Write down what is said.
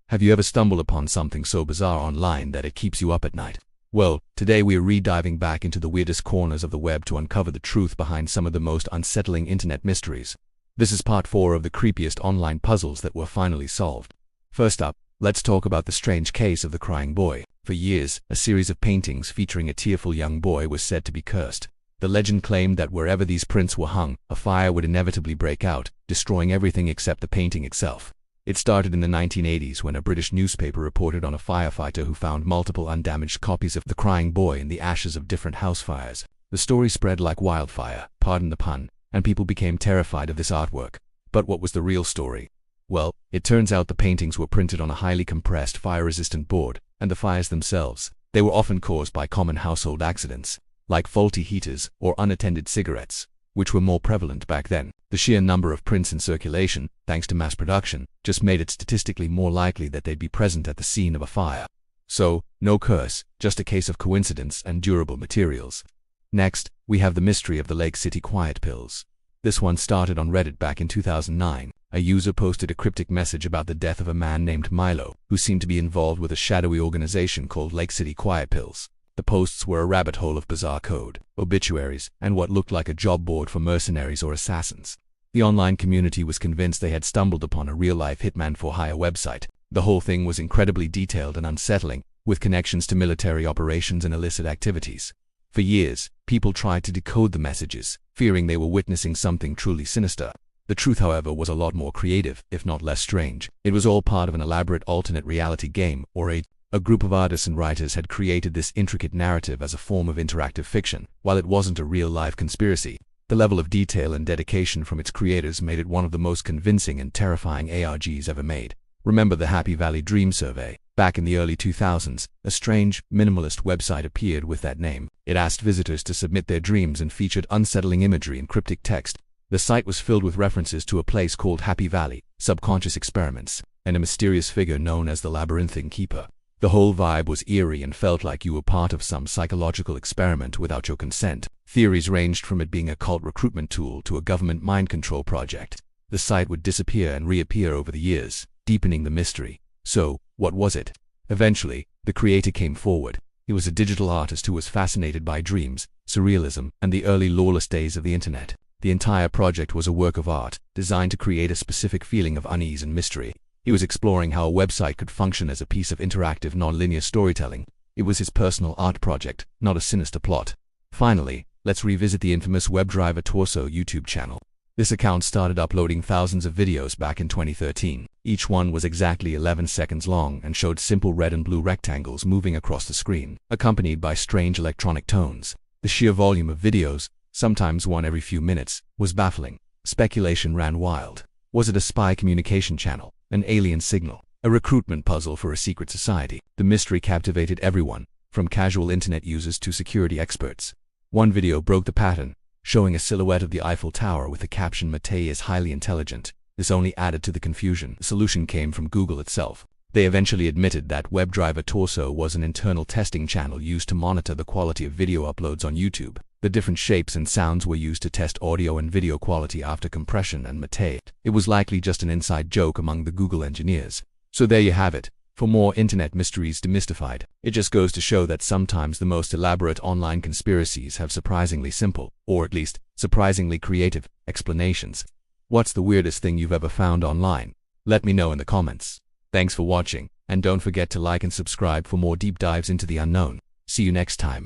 Have you ever stumbled upon something so bizarre online that it keeps you up at night? Well, today we are re-diving back into the weirdest corners of the web to uncover the truth behind some of the most unsettling internet mysteries. This is part 4 of the creepiest online puzzles that were finally solved. First up, let's talk about the strange case of the crying boy. For years, a series of paintings featuring a tearful young boy was said to be cursed. The legend claimed that wherever these prints were hung, a fire would inevitably break out, destroying everything except the painting itself. It started in the 1980s when a British newspaper reported on a firefighter who found multiple undamaged copies of the crying boy in the ashes of different house fires. The story spread like wildfire, pardon the pun, and people became terrified of this artwork. But what was the real story? Well, it turns out the paintings were printed on a highly compressed fire-resistant board, and the fires themselves, they were often caused by common household accidents, like faulty heaters or unattended cigarettes, which were more prevalent back then. The sheer number of prints in circulation, thanks to mass production, just made it statistically more likely that they'd be present at the scene of a fire. So, no curse, just a case of coincidence and durable materials. Next, we have the mystery of the Lake City quiet pills. This one started on Reddit back in 2009. A user posted a cryptic message about the death of a man named Milo, who seemed to be involved with a shadowy organization called Lake City Quiet Pills. The posts were a rabbit hole of bizarre code, obituaries, and what looked like a job board for mercenaries or assassins. The online community was convinced they had stumbled upon a real-life hitman-for-hire website. The whole thing was incredibly detailed and unsettling, with connections to military operations and illicit activities. For years, people tried to decode the messages, fearing they were witnessing something truly sinister. The truth, however, was a lot more creative, if not less strange. It was all part of an elaborate alternate reality game, or a group of artists and writers had created this intricate narrative as a form of interactive fiction. While it wasn't a real-life conspiracy, the level of detail and dedication from its creators made it one of the most convincing and terrifying ARGs ever made. Remember the Happy Valley Dream Survey? Back in the early 2000s, a strange, minimalist website appeared with that name. It asked visitors to submit their dreams and featured unsettling imagery and cryptic text. The site was filled with references to a place called Happy Valley, subconscious experiments, and a mysterious figure known as the Labyrinthine Keeper. The whole vibe was eerie and felt like you were part of some psychological experiment without your consent. Theories ranged from it being a cult recruitment tool to a government mind control project. The site would disappear and reappear over the years, deepening the mystery. So, what was it? Eventually, the creator came forward. He was a digital artist who was fascinated by dreams, surrealism, and the early lawless days of the internet. The entire project was a work of art, designed to create a specific feeling of unease and mystery. He was exploring how a website could function as a piece of interactive non-linear storytelling. It was his personal art project, not a sinister plot. Finally, let's revisit the infamous WebDriver Torso YouTube channel. This account started uploading thousands of videos back in 2013. Each one was exactly 11 seconds long and showed simple red and blue rectangles moving across the screen, accompanied by strange electronic tones. The sheer volume of videos, sometimes one every few minutes, was baffling. Speculation ran wild. Was it a spy communication channel? An alien signal? A recruitment puzzle for a secret society? The mystery captivated everyone, from casual internet users to security experts. One video broke the pattern, showing a silhouette of the Eiffel Tower with the caption "Matei is highly intelligent." This only added to the confusion. The solution came from Google itself. They eventually admitted that WebDriver Torso was an internal testing channel used to monitor the quality of video uploads on YouTube. The different shapes and sounds were used to test audio and video quality after compression and Matei. It was likely just an inside joke among the Google engineers. So there you have it. For more internet mysteries demystified, it just goes to show that sometimes the most elaborate online conspiracies have surprisingly simple, or at least surprisingly creative, explanations. What's the weirdest thing you've ever found online? Let me know in the comments. Thanks for watching, and don't forget to like and subscribe for more deep dives into the unknown. See you next time.